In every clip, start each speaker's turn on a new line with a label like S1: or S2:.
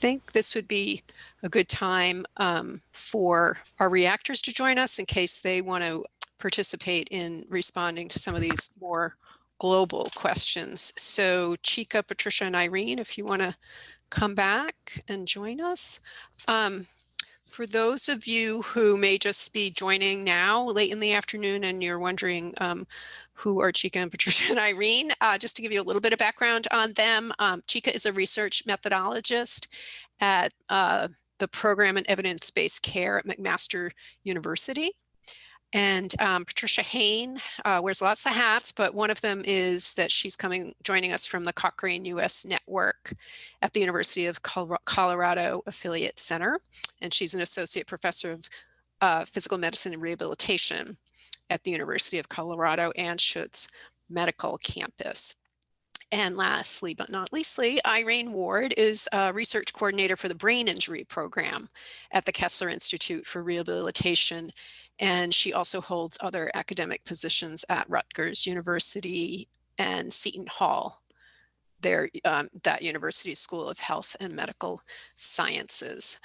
S1: think this would be a good time for our reactors to join us in case they want to participate in responding to some of these more global questions. So Chika, Patricia, and Irene, if you want to come back and join us. For those of you who may just be joining now late in the afternoon and you're wondering who are Chika and Patricia and Irene, just to give you a little bit of background on them, Chika is a research methodologist at the Program in Evidence-Based Care at McMaster University. And Patricia Hain wears lots of hats, but one of them is that she's joining us from the Cochrane US Network at the University of Colorado Affiliate Center. And she's an associate professor of physical medicine and rehabilitation at the University of Colorado Anschutz Medical Campus. And lastly, but not leastly, Irene Ward is a research coordinator for the brain injury program at the Kessler Institute for Rehabilitation. And she also holds other academic positions at Rutgers University and Seton Hall, that university's School of Health and Medical Sciences.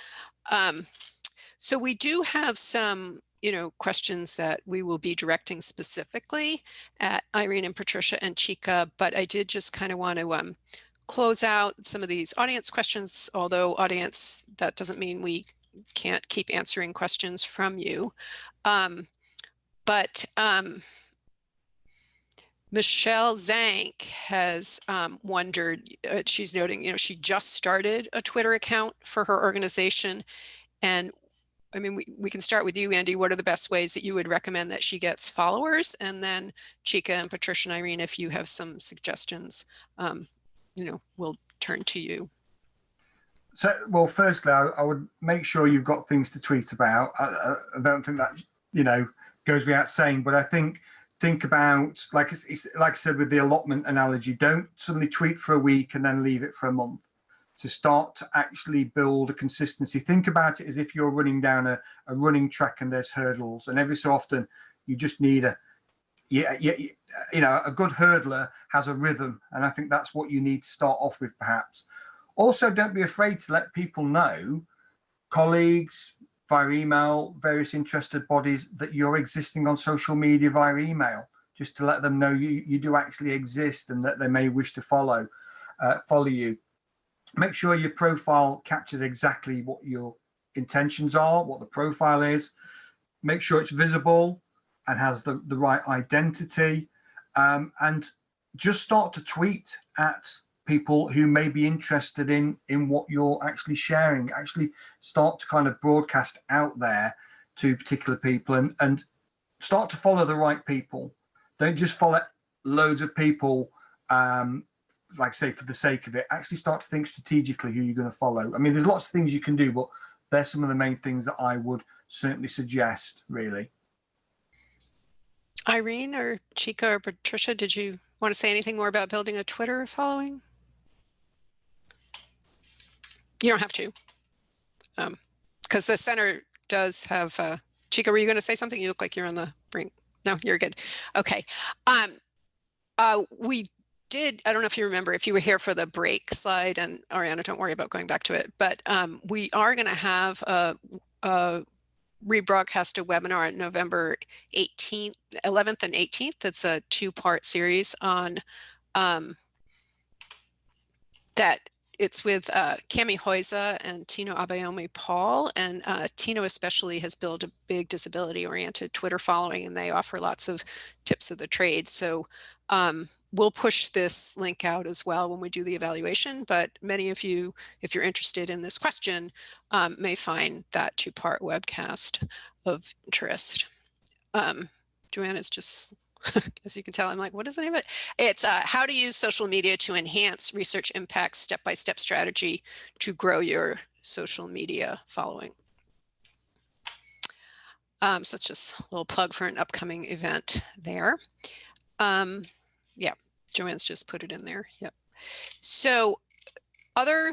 S1: So we do have some questions that we will be directing specifically at Irene and Patricia and Chika, but I did just kind of want to close out some of these audience questions, although audience, that doesn't mean we can't keep answering questions from you. Michelle Zank has wondered, she's noting, she just started a Twitter account for her organization. And I mean, we can start with you, Andy. What are the best ways that you would recommend that she gets followers? And then Chika and Patricia and Irene, if you have some suggestions, we'll turn to you.
S2: So, well, firstly, I would make sure you've got things to tweet about. I don't think that, goes without saying, but I think about, like I said with the allotment analogy, don't suddenly tweet for a week and then leave it for a month. To start to actually build a consistency. Think about it as if you're running down a running track and there's hurdles, and every so often you just need a good hurdler has a rhythm, and I think that's what you need to start off with perhaps. Also, don't be afraid to let people know, colleagues, via email, various interested bodies, that you're existing on social media via email, just to let them know you do actually exist and that they may wish to follow you. Make sure your profile captures exactly what your intentions are, what the profile is. Make sure it's visible and has the right identity. And just start to tweet at people who may be interested in what you're actually sharing. Actually start to kind of broadcast out there to particular people and start to follow the right people. Don't just follow loads of people like say for the sake of it. Actually start to think strategically who you're going to follow. I mean, there's lots of things you can do, but they're some of the main things that I would certainly suggest, really.
S1: Irene or Chika or Patricia, did you want to say anything more about building a Twitter following? You don't have to, because the center does have, Chika, were you going to say something? You look like you're on the brink. No, you're good. Okay. We did, I don't know if you remember, if you were here for the break slide, and Ariana, don't worry about going back to it, but we are going to have a rebroadcast a webinar on November 11th and 18th. It's a two-part series on that. It's with Cami Hoyza and Tino Abayomi Paul, and Tino especially has built a big disability-oriented Twitter following, and they offer lots of tips of the trade. So we'll push this link out as well when we do the evaluation, but many of you, if you're interested in this question, may find that two-part webcast of interest. Joanne is just, as you can tell, I'm like, what is the name of it? It's how to use social media to enhance research impact, step-by-step strategy to grow your social media following. So it's just a little plug for an upcoming event there. Yeah, Joanne's just put it in there. Yep. So other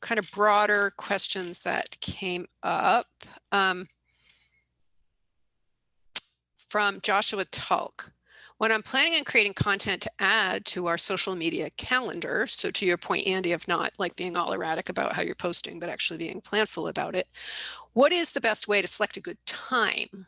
S1: kind of broader questions that came up from Joshua Tulk. When I'm planning on creating content to add to our social media calendar, so to your point, Andy, of not like being all erratic about how you're posting, but actually being planful about it, what is the best way to select a good time?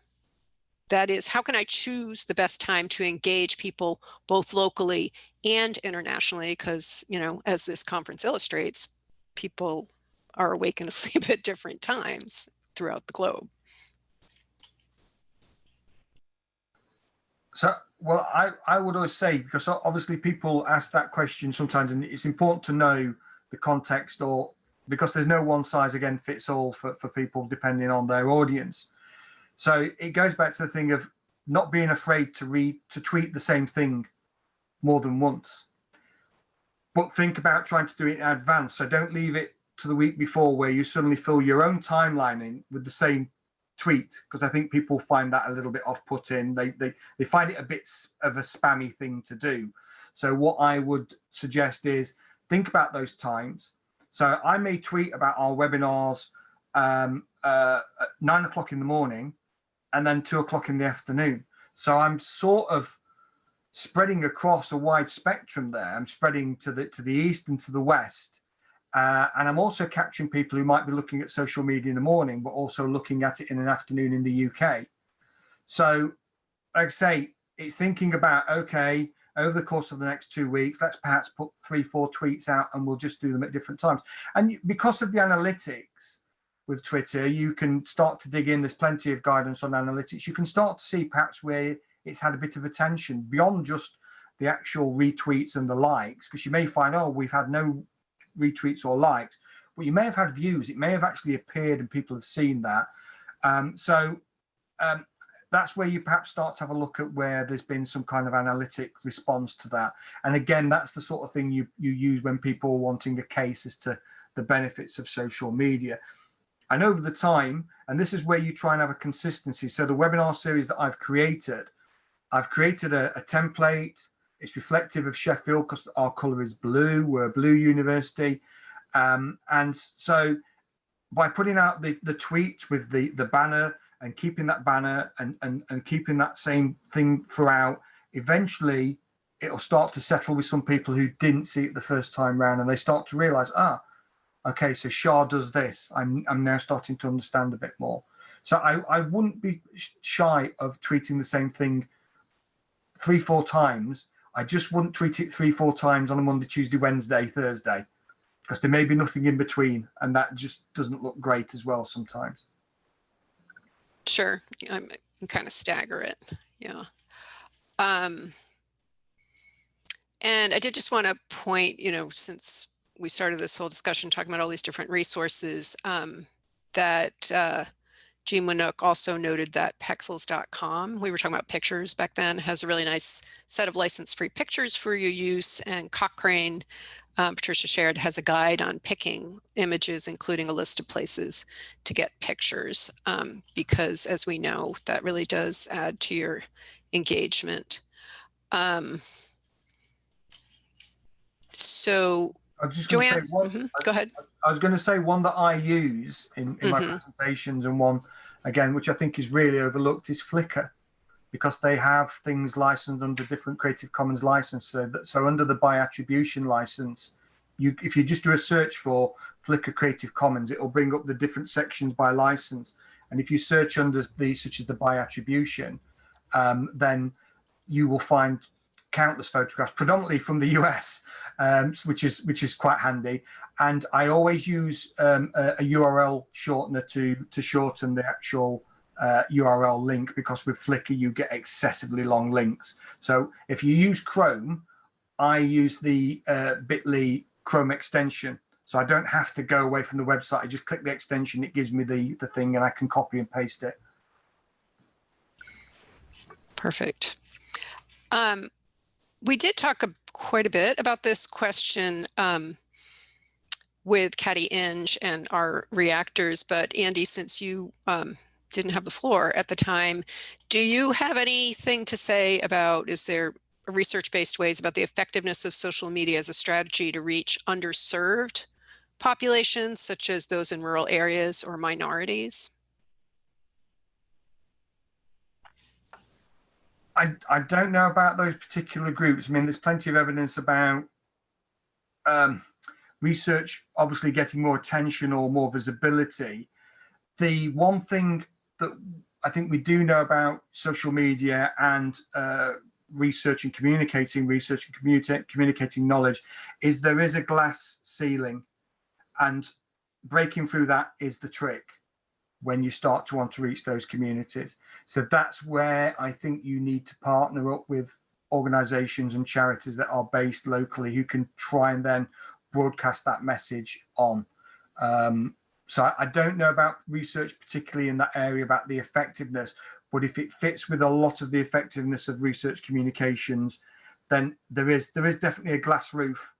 S1: That is, how can I choose the best time to engage people both locally and internationally? Because, you know, as this conference illustrates, people are awake and asleep at different times throughout the globe.
S2: So, well, I would always say, because obviously people ask that question sometimes, and it's important to know the context, or because there's no one size again fits all for people depending on their audience. So it goes back to the thing of not being afraid to tweet the same thing more than once, but think about trying to do it in advance. So don't leave it to the week before where you suddenly fill your own timeline in with the same tweet, because I think people find that a little bit off-putting. They find it a bit of a spammy thing to do. So what I would suggest is think about those times. So I may tweet about our webinars at 9 o'clock in the morning and then 2 o'clock in the afternoon. So I'm sort of spreading across a wide spectrum there. I'm spreading to the east and to the west. And I'm also capturing people who might be looking at social media in the morning, but also looking at it in an afternoon in the UK. So, like I say, it's thinking about, okay, over the course of the next 2 weeks, let's perhaps put 3-4 tweets out and we'll just do them at different times. And because of the analytics with Twitter, you can start to dig in. There's plenty of guidance on analytics. You can start to see perhaps where it's had a bit of attention beyond just the actual retweets and the likes, because you may find, oh, we've had no retweets or likes, but you may have had views. It may have actually appeared and people have seen that. That's where you perhaps start to have a look at where there's been some kind of analytic response to that. And again, that's the sort of thing you use when people are wanting a case as to the benefits of social media. And over the time, and this is where you try and have a consistency. So the webinar series that I've created a template. It's reflective of Sheffield because our colour is blue. We're a blue university. And so by putting out the tweets with the banner and keeping that banner and keeping that same thing throughout, eventually it'll start to settle with some people who didn't see it the first time round, and they start to realise, okay, so Shah does this. I'm now starting to understand a bit more. So I wouldn't be shy of tweeting the same thing 3-4 times. I just wouldn't tweet it 3-4 times on a Monday, Tuesday, Wednesday, Thursday, because there may be nothing in between, and that just doesn't look great as well sometimes.
S1: Sure, I kind of stagger it, yeah. And I did just want to point, you know, since we started this whole discussion talking about all these different resources, that Jean Winook also noted that pexels.com, we were talking about pictures back then, has a really nice set of license-free pictures for your use, and Cochrane, Patricia shared, has a guide on picking images, including a list of places to get pictures, because as we know, that really does add to your engagement. So
S2: I was just
S1: Joanne,
S2: going to say
S1: go ahead.
S2: I was going to say one that I use in my presentations, and one again which I think is really overlooked, is Flickr, because they have things licensed under different Creative Commons license. So under the by attribution license, if you just do a search for Flickr Creative Commons, it will bring up the different sections by license. And if you search under such as the by attribution, then you will find countless photographs, predominantly from the US, which is quite handy. And I always use a URL shortener to shorten the actual URL link, because with Flickr you get excessively long links. So if you use Chrome, I use the bit.ly Chrome extension, so I don't have to go away from the website. I just click the extension, it gives me the thing, and I can copy and paste it.
S1: Perfect. We did talk quite a bit about this question with Caddy Inge and our reactors, but Andy, since you didn't have the floor at the time, do you have anything to say about, is there research-based ways about the effectiveness of social media as a strategy to reach underserved populations, such as those in rural areas or minorities?
S2: I don't know about those particular groups. I mean, there's plenty of evidence about research obviously getting more attention or more visibility. The one thing that I think we do know about social media and research and communicating knowledge is there is a glass ceiling, and breaking through that is the trick when you start to want to reach those communities. So that's where I think you need to partner up with organizations and charities that are based locally who can try and then broadcast that message on. So I don't know about research, particularly in that area about the effectiveness, but if it fits with a lot of the effectiveness of research communications, then there is definitely a glass roof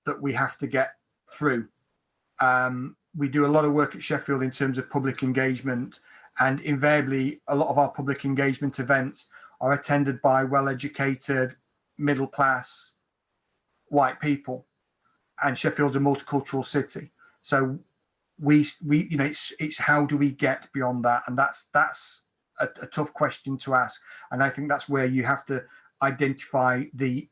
S2: that we have to get through. We do a lot of work at Sheffield in terms of public engagement, and invariably a lot of our public engagement events are attended by well-educated, middle-class white people, and Sheffield's a multicultural city. So we you know, it's how do we get beyond that, and that's a tough question to ask, and I think that's where you have to identify the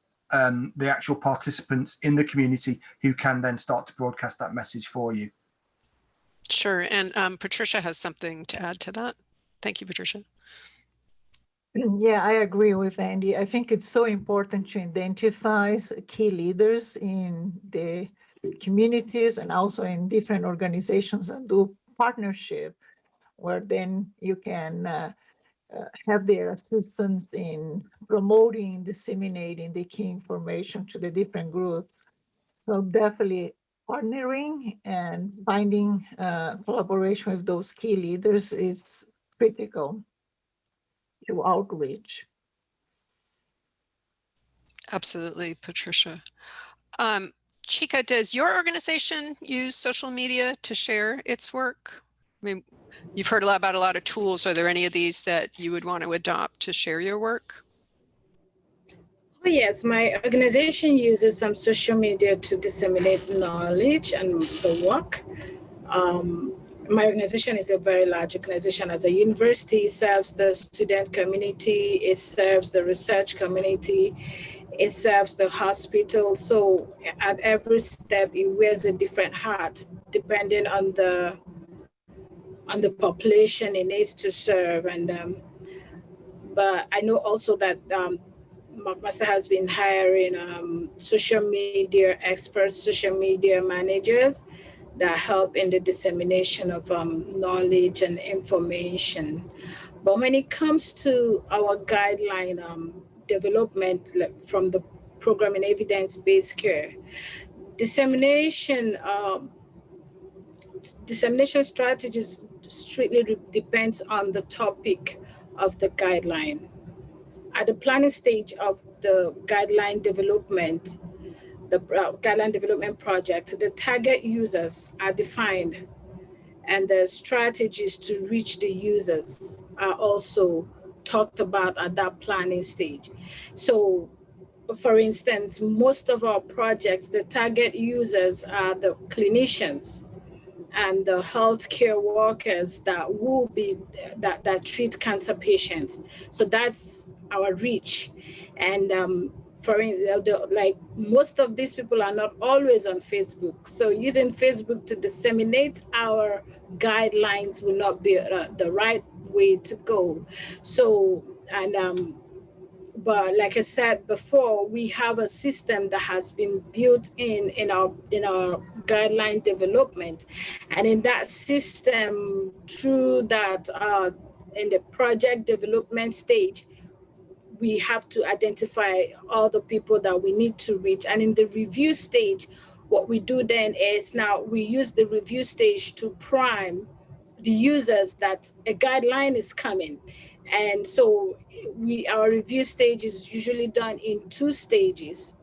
S2: actual participants in the community who can then start to broadcast that message for you.
S1: Sure. And Patricia has something to add to that. Thank you, Patricia.
S3: Yeah, I agree with Andy. I think it's so important to identify key leaders in the communities and also in different organizations and do partnership where then you can have their assistance in promoting, disseminating the key information to the different groups. So definitely partnering and finding collaboration with those key leaders is critical to outreach.
S1: Absolutely, Patricia. Chika, does your organization use social media to share its work? I mean, you've heard about a lot of tools. Are there any of these that you would want to adopt to share your work?
S4: Oh, yes, my organization uses some social media to disseminate knowledge and the work. My organization is a very large organization. As a university, it serves the student community, it serves the research community, it serves the hospital. So at every step, it wears a different hat depending on the population it needs to serve. And but I know also that McMaster has been hiring social media experts, social media managers that help in the dissemination of knowledge and information. But when it comes to our guideline development from the program in evidence-based care, dissemination strategies strictly depends on the topic of the guideline. At the planning stage of the guideline development, the guideline development project, the target users are defined and the strategies to reach the users are also talked about at that planning stage. So, for instance, most of our projects, the target users are the clinicians and the healthcare workers that will be that treat cancer patients. So that's our reach. And like most of these people are not always on Facebook. So using Facebook to disseminate our guidelines will not be the right way to go. So, and but like I said before, we have a system that has been built in our guideline development, and in that system, through that in the project development stage, we have to identify all the people that we need to reach. And in the review stage, what we do then is now we use the review stage to prime the users that a guideline is coming. And so our review stage is usually done in 2 stages,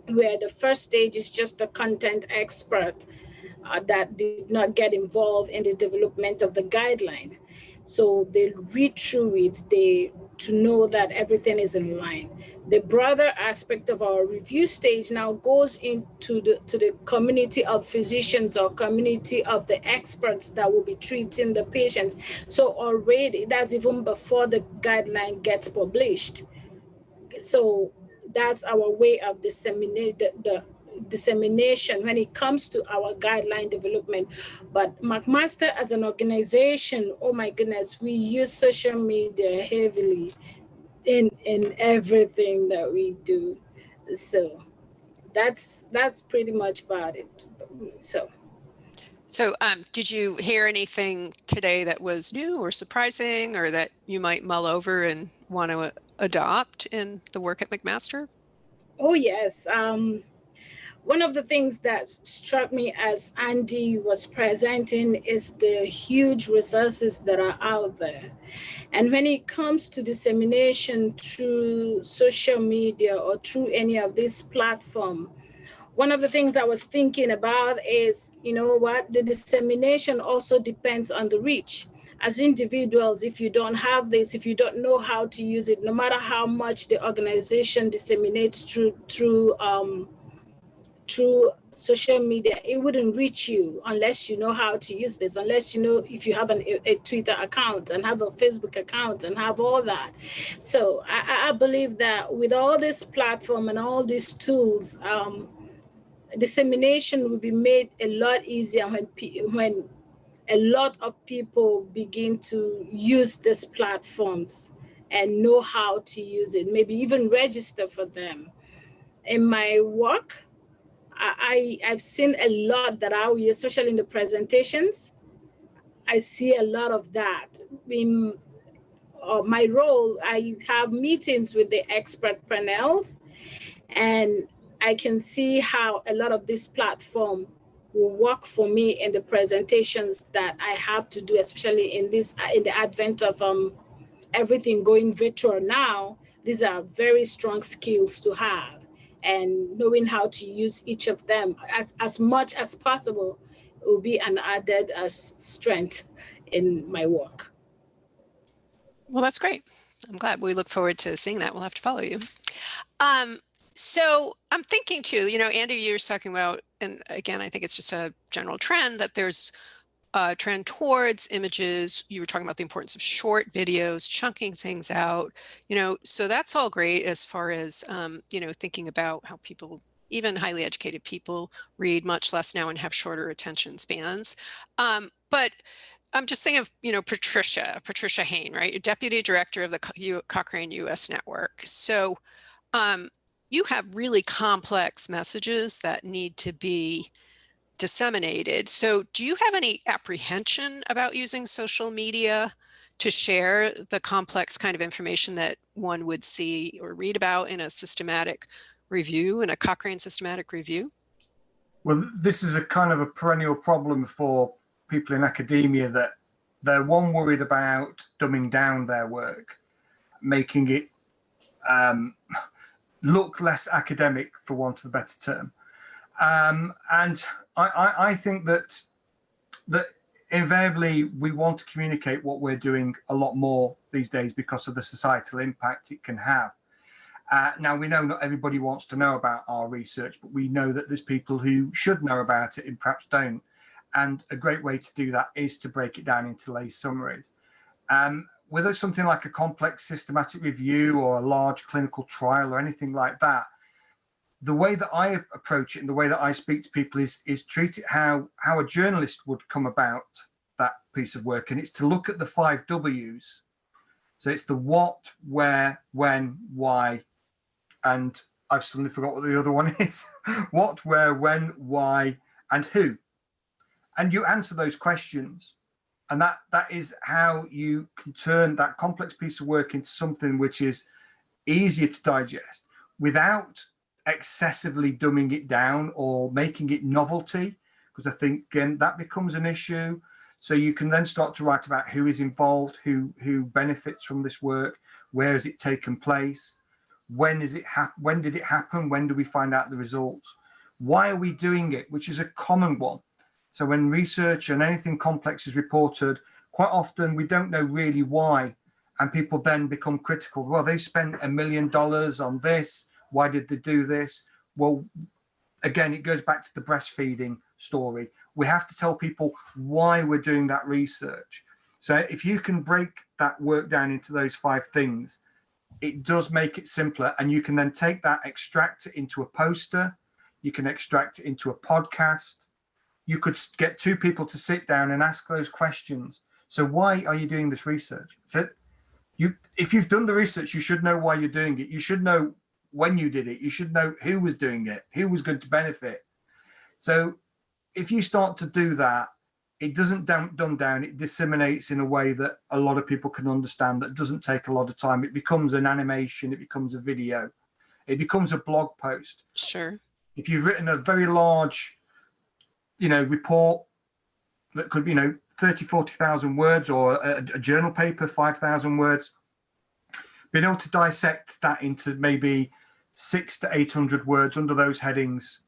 S4: where the first stage is just the content expert that did not get involved in the development of the guideline. So they read through it, they to know that everything is in line. The broader aspect of our review stage now goes into the community of physicians or community of the experts that will be treating the patients. So already, that's even before the guideline gets published. So that's our way of disseminate the dissemination when it comes to our guideline development. But McMaster as an organization, oh my goodness, we use social media heavily in everything that we do. So that's pretty much about it. So
S1: did you hear anything today that was new or surprising or that you might mull over and want to adopt in the work at McMaster?
S4: oh yes, one of the things that struck me as Andy was presenting is the huge resources that are out there. And when it comes to dissemination through social media or through any of these platforms, one of the things I was thinking about is, you know what, the dissemination also depends on the reach. As individuals, if you don't have this, if you don't know how to use it, no matter how much the organization disseminates through social media, it wouldn't reach you unless you know how to use this, unless you know if you have a Twitter account and have a Facebook account and have all that. So I believe that with all this platform and all these tools, dissemination will be made a lot easier when a lot of people begin to use these platforms and know how to use it, maybe even register for them. In my work, I've seen a lot that I use, especially in the presentations. I see a lot of that. In my role, I have meetings with the expert panels, and I can see how a lot of this platform will work for me in the presentations that I have to do, especially in the advent of everything going virtual now. These are very strong skills to have, and knowing how to use each of them as much as possible will be an added strength in my work.
S1: Well, that's great. I'm glad. We look forward to seeing that. We'll have to follow you. So I'm thinking too, Andy, you're talking about, and again, I think it's just a general trend that there's a trend towards images. You were talking about the importance of short videos, chunking things out, so that's all great as far as, thinking about how people, even highly educated people, read much less now and have shorter attention spans. But I'm just thinking of, Patricia Hain, right? You're deputy director of the Cochrane US Network. So you have really complex messages that need to be disseminated. So do you have any apprehension about using social media to share the complex kind of information that one would see or read about in a systematic review, in a Cochrane systematic review?
S2: Well, this is a kind of a perennial problem for people in academia, that they're worried about dumbing down their work, making it look less academic, for want of a better term. And I think that invariably we want to communicate what we're doing a lot more these days because of the societal impact it can have. Now, we know not everybody wants to know about our research, but we know that there's people who should know about it and perhaps don't. And a great way to do that is to break it down into lay summaries. Whether it's something like a complex systematic review or a large clinical trial or anything like that, the way that I approach it and the way that I speak to people is treat it how a journalist would come about that piece of work. And it's to look at the 5 W's. So it's the what, where, when, why, and I've suddenly forgot what the other one is. What, where, when, why, and who. And you answer those questions. And that is how you can turn that complex piece of work into something which is easier to digest without excessively dumbing it down or making it novelty, because I think, again, that becomes an issue. So you can then start to write about who is involved, who benefits from this work, where has it taken place, when did it happen, when do we find out the results, why are we doing it, which is a common one. So when research and anything complex is reported, quite often we don't know really why. and people then become critical. Well, they spent $1 million on this. Why did they do this? Well, again, it goes back to the breastfeeding story. We have to tell people why we're doing that research. So if you can break that work down into those 5 things, it does make it simpler. And you can then take that, extract it into a poster. You can extract it into a podcast. You could get 2 people to sit down and ask those questions. So why are you doing this research? So if you've done the research, you should know why you're doing it. You should know when you did it. You should know who was doing it, who was going to benefit. So if you start to do that, it doesn't dumb down, it disseminates in a way that a lot of people can understand, that doesn't take a lot of time. It becomes an animation, it becomes a video, it becomes a blog post.
S1: Sure.
S2: If you've written a very large, report that could be, 30, 40,000 words, or a journal paper, 5,000 words, being able to dissect that into maybe 600 to 800 words under those headings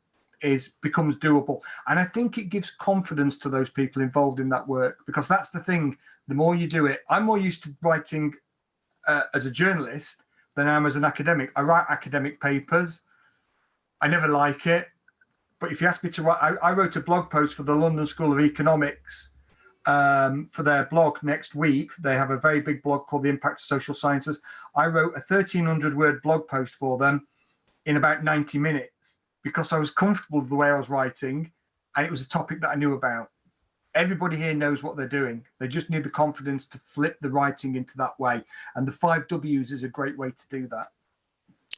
S2: becomes doable. And I think it gives confidence to those people involved in that work, because that's the thing. The more you do it, I'm more used to writing as a journalist than I am as an academic. I write academic papers. I never like it. But if you ask me to write, I wrote a blog post for the London School of Economics for their blog next week. They have a very big blog called The Impact of Social Sciences. I wrote a 1,300 word blog post for them in about 90 minutes because I was comfortable with the way I was writing, and it was a topic that I knew about. Everybody here knows what they're doing. They just need the confidence to flip the writing into that way. And the 5 W's is a great way to do that.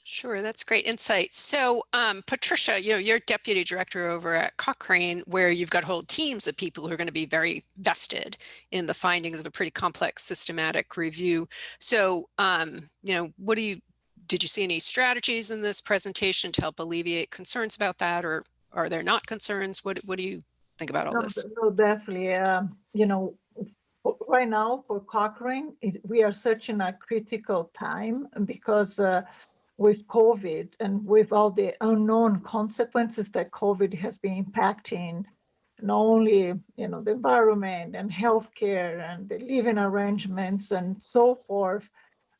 S1: Sure, that's great insight. So, Patricia, you're deputy director over at Cochrane, where you've got whole teams of people who are going to be very vested in the findings of a pretty complex systematic review. So, did you see any strategies in this presentation to help alleviate concerns about that, or are there not concerns? What do you think about all this?
S3: No, definitely. Right now for Cochrane, we are such in a critical time because with COVID and with all the unknown consequences that COVID has been impacting, not only the environment and healthcare and the living arrangements and so forth,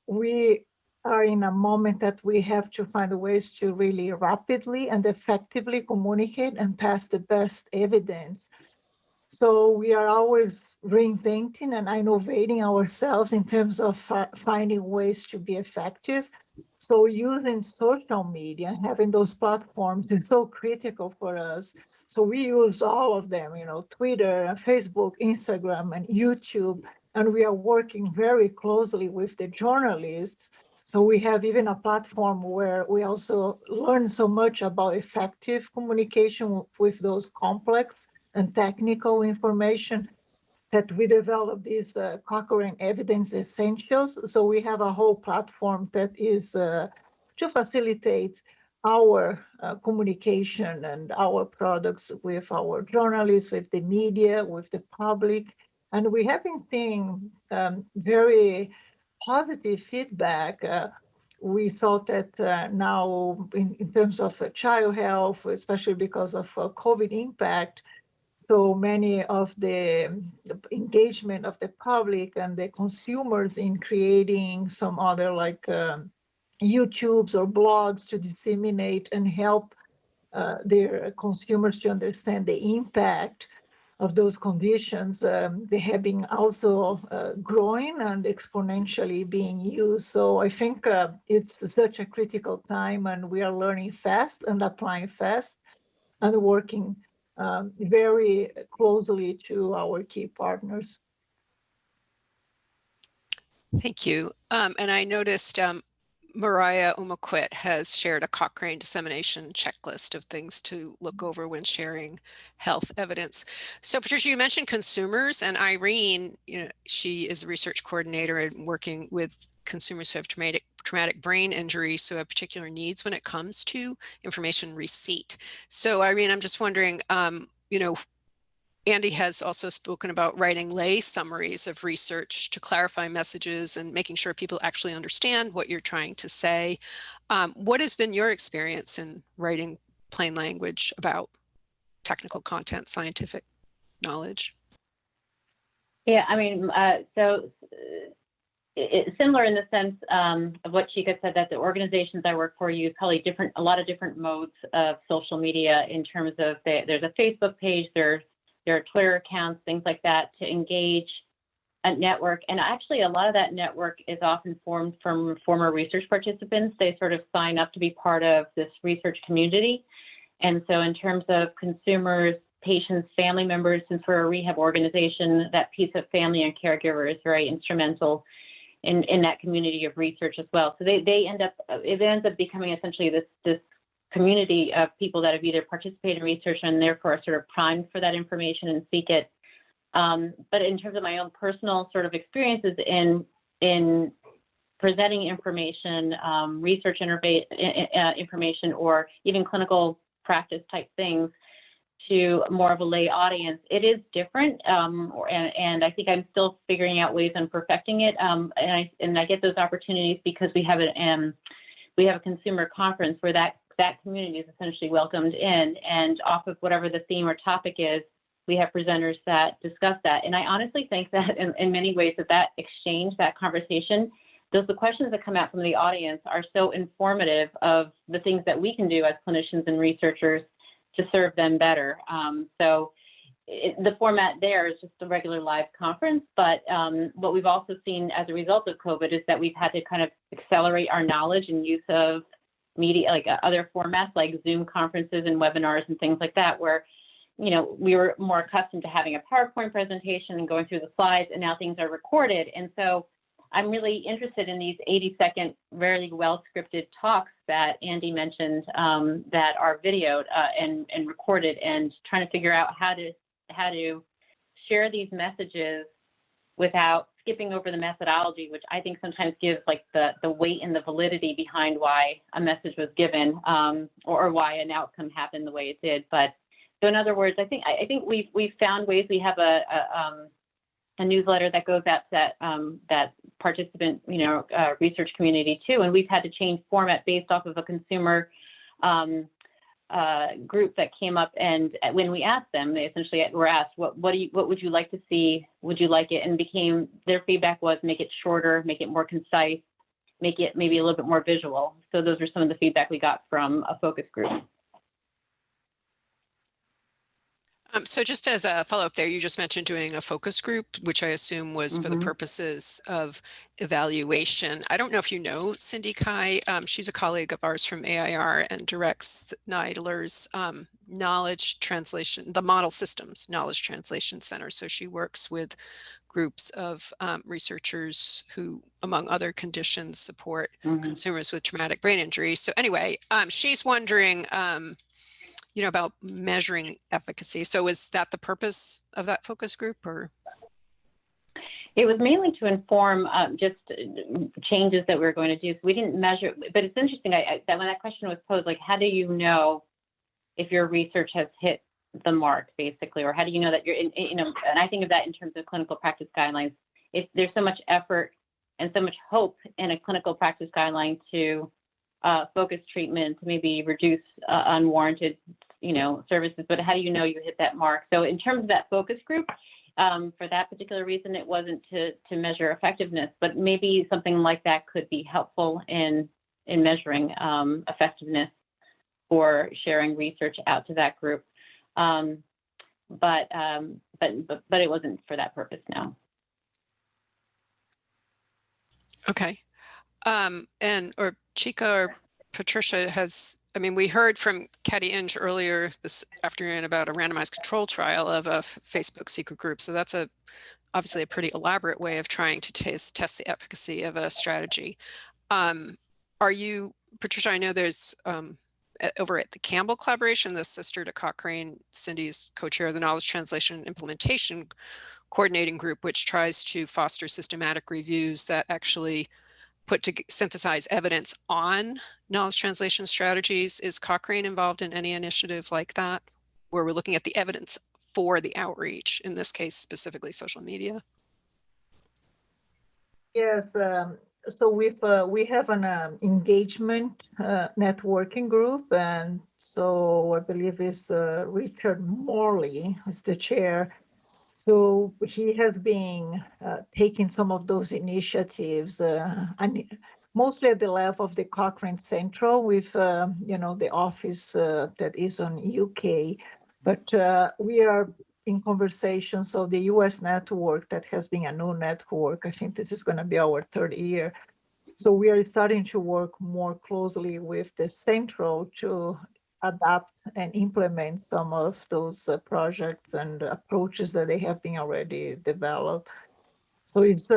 S3: we are in a moment that we have to find ways to really rapidly and effectively communicate and pass the best evidence. So we are always reinventing and innovating ourselves in terms of finding ways to be effective. So using social media, having those platforms is so critical for us. So we use all of them, Twitter, Facebook, Instagram, and YouTube. And we are working very closely with the journalists. So we have even a platform where we also learn so much about effective communication with those complex and technical information that we developed these Cochrane Evidence Essentials. So we have a whole platform that is to facilitate our communication and our products with our journalists, with the media, with the public. And we have been seeing very positive feedback. We saw that now in terms of child health, especially because of COVID impact, so many of the engagement of the public and the consumers in creating some other like YouTubes or blogs to disseminate and help their consumers to understand the impact of those conditions, they have been also growing and exponentially being used. So I think it's such a critical time, and we are learning fast and applying fast and working very closely to our key partners.
S1: Thank you. And I noticed Mariah Umaquit has shared a Cochrane dissemination checklist of things to look over when sharing health evidence. So Patricia, you mentioned consumers, and Irene, she is a research coordinator and working with consumers who have traumatic brain injury, so have particular needs when it comes to information receipt. So Irene, I'm just wondering, Andy has also spoken about writing lay summaries of research to clarify messages and making sure people actually understand what you're trying to say. What has been your experience in writing plain language about technical content, scientific knowledge?
S5: Yeah, I mean, so it's similar in the sense of what Chika said, that the organizations I work for use probably a lot of different modes of social media in terms of there's a Facebook page, there are Twitter accounts, things like that to engage a network. And actually a lot of that network is often formed from former research participants. They sort of sign up to be part of this research community. And so in terms of consumers, patients, family members, since we're a rehab organization, that piece of family and caregiver is very instrumental in that community of research as well. So it ends up becoming essentially this community of people that have either participated in research and therefore are sort of primed for that information and seek it. But in terms of my own personal sort of experiences in presenting information, research information, or even clinical practice type things to more of a lay audience, it is different, and I think I'm still figuring out ways on perfecting it. And I get those opportunities because we have a consumer conference where that community is essentially welcomed in, and off of whatever the theme or topic is, we have presenters that discuss that. And I honestly think that in many ways that exchange, that conversation, the questions that come out from the audience are so informative of the things that we can do as clinicians and researchers to serve them better. So the format there is just a regular live conference, but what we've also seen as a result of COVID is that we've had to kind of accelerate our knowledge and use of media, like other formats like Zoom conferences and webinars and things like that, where, you know, we were more accustomed to having a PowerPoint presentation and going through the slides, and now things are recorded. And so I'm really interested in these 80-second, very well-scripted talks that Andy mentioned that are videoed and recorded, and trying to figure out how to share these messages without skipping over the methodology, which I think sometimes gives like the weight and the validity behind why a message was given or why an outcome happened the way it did. But so in other words, I think we've found ways. We have a newsletter that goes out to that participant, research community too, and we've had to change format based off of a consumer group that came up, and when we asked them, they essentially were asked, what would you like to see? Would you like it? And their feedback was make it shorter, make it more concise, make it maybe a little bit more visual. So those are some of the feedback we got from a focus group.
S1: So just as a follow-up there, you just mentioned doing a focus group, which I assume was for the purposes of evaluation. I don't know if you know Cindy Kai. She's a colleague of ours from AIR and directs NIDLR's knowledge translation, the Model Systems Knowledge Translation Center. So she works with groups of researchers who, among other conditions, support consumers with traumatic brain injury. So anyway, she's wondering, about measuring efficacy. So is that the purpose of that focus group, or?
S5: It was mainly to inform just changes that we were going to do. So we didn't measure, but it's interesting that when that question was posed, like, how do you know if your research has hit the mark, basically, or how do you know that you're and I think of that in terms of clinical practice guidelines. There's so much effort and so much hope in a clinical practice guideline to focus treatment, to maybe reduce unwarranted services, but how do you know you hit that mark? So in terms of that focus group, for that particular reason, it wasn't to measure effectiveness, but maybe something like that could be helpful in measuring effectiveness for sharing research out to that group. But it wasn't for that purpose, no.
S1: Okay. Or Chika or Patricia we heard from Katie Inge earlier this afternoon about a randomized control trial of a Facebook secret group. So that's obviously a pretty elaborate way of trying to test the efficacy of a strategy. Are you, Patricia, I know there's over at the Campbell Collaboration, the sister to Cochrane, Cindy's co-chair of the Knowledge Translation and Implementation Coordinating Group, which tries to foster systematic reviews that actually synthesize evidence on knowledge translation strategies. Is Cochrane involved in any initiative like that, where we're looking at the evidence for the outreach, in this case, specifically social media?
S3: Yes, so we have an engagement networking group, and so I believe it's Richard Morley is the chair. So he has been taking some of those initiatives, and mostly at the level of the Cochrane Central with, the office that is on UK. But we are in conversation. So the US network, that has been a new network, I think this is going to be our third year. So we are starting to work more closely with the Central to adapt and implement some of those projects and approaches that they have been already developed. So it's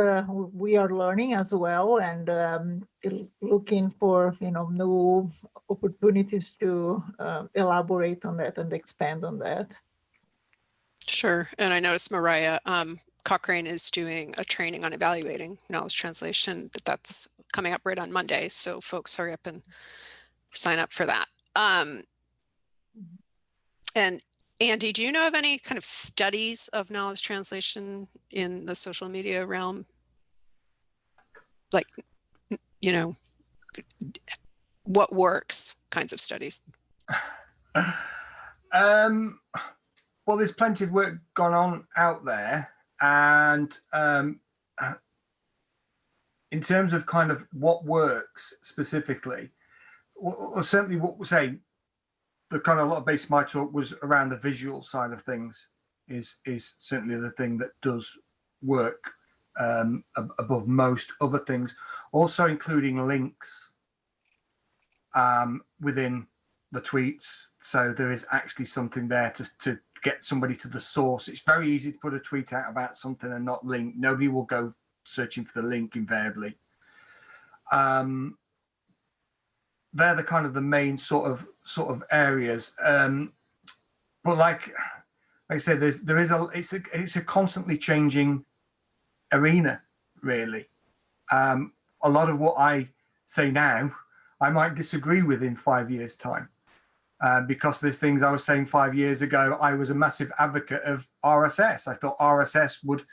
S3: we are learning as well, and looking for new opportunities to elaborate on that and expand on that.
S1: Sure. And I noticed Mariah, Cochrane is doing a training on evaluating knowledge translation. That's coming up right on Monday. So folks, hurry up and sign up for that. And Andy, do you know of any kind of studies of knowledge translation in the social media realm? Like, what works kinds of studies?
S2: Well, there's plenty of work gone on out there, and in terms of kind of what works specifically, well, certainly what we say, the kind of a lot of base of my talk was around the visual side of things is certainly the thing that does work above most other things, also including links within the tweets. So there is actually something there to get somebody to the source. It's very easy to put a tweet out about something and not link. Nobody will go searching for the link invariably. They're the kind of the main sort of areas. But like I said, it's a constantly changing arena, really. A lot of what I say now, I might disagree with in 5 years' time. Because there's things I was saying 5 years ago. I was a massive advocate of RSS. I thought RSS would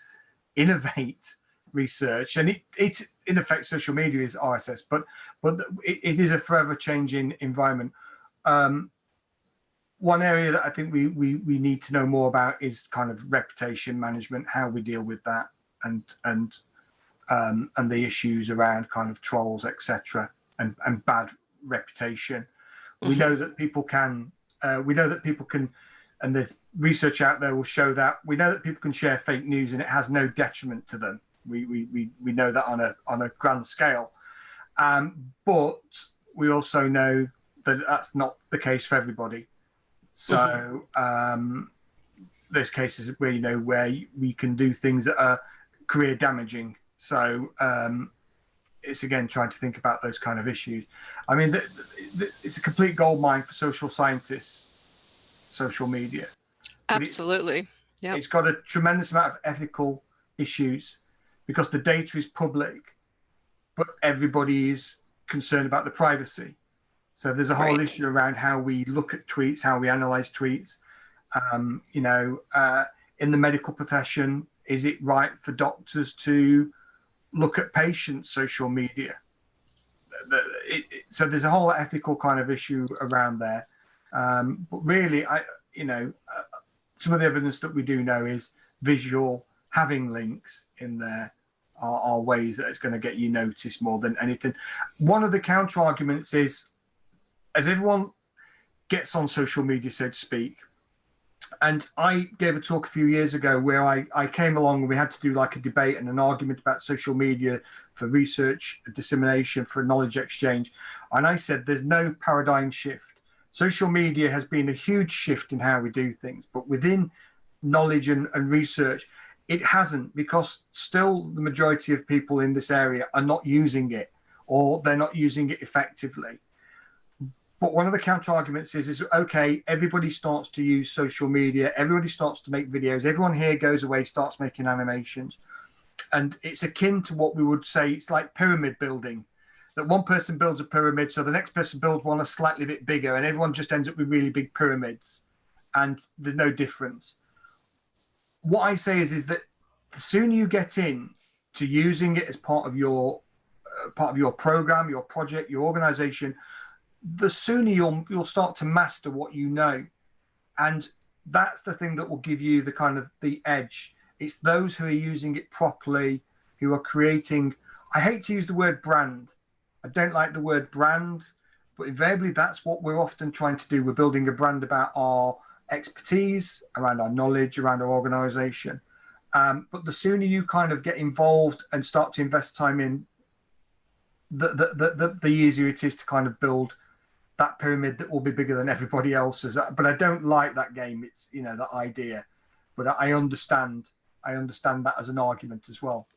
S2: innovate research, and it in effect, social media is RSS, but it is a forever changing environment. One area that I think we need to know more about is kind of reputation management, how we deal with that, and the issues around kind of trolls, etc., and bad reputation. We know that people can, and the research out there will show that. We know that people can share fake news and it has no detriment to them. We know that on a grand scale. But we also know that that's not the case for everybody. So there's cases where where we can do things that are career damaging. So it's again trying to think about those kind of issues. I mean, it's a complete goldmine for social scientists, social media.
S1: Absolutely. Yeah.
S2: It's got a tremendous amount of ethical issues because the data is public, but everybody is concerned about the privacy. So there's a whole issue around how we look at tweets, how we analyze tweets. In the medical profession, is it right for doctors to look at patients' social media? So there's a whole ethical kind of issue around there. But really, some of the evidence that we do know is visual, having links in there are ways that it's going to get you noticed more than anything. One of the counter arguments is, as everyone gets on social media, so to speak, and I gave a talk a few years ago where I came along and we had to do like a debate and an argument about social media for research, dissemination, for knowledge exchange. And I said, there's no paradigm shift. Social media has been a huge shift in how we do things, but within knowledge and research, it hasn't, because still the majority of people in this area are not using it, or they're not using it effectively. But one of the counter arguments is okay, everybody starts to use social media, everybody starts to make videos, everyone here goes away, starts making animations. And it's akin to what we would say, it's like pyramid building, that one person builds a pyramid, so the next person builds one a slightly bit bigger, and everyone just ends up with really big pyramids, and there's no difference. What I say is that the sooner you get in to using it as part of your program, your project, your organization, the sooner you'll start to master what you know. And that's the thing that will give you the kind of the edge. It's those who are using it properly, who are creating, I hate to use the word brand. I don't like the word brand, but invariably that's what we're often trying to do. We're building a brand about our expertise, around our knowledge, around our organization. But the sooner you kind of get involved and start to invest time in, the easier it is to kind of build that pyramid that will be bigger than everybody else's. But I don't like that game. It's, you know, that idea. But I understand that as an argument as well.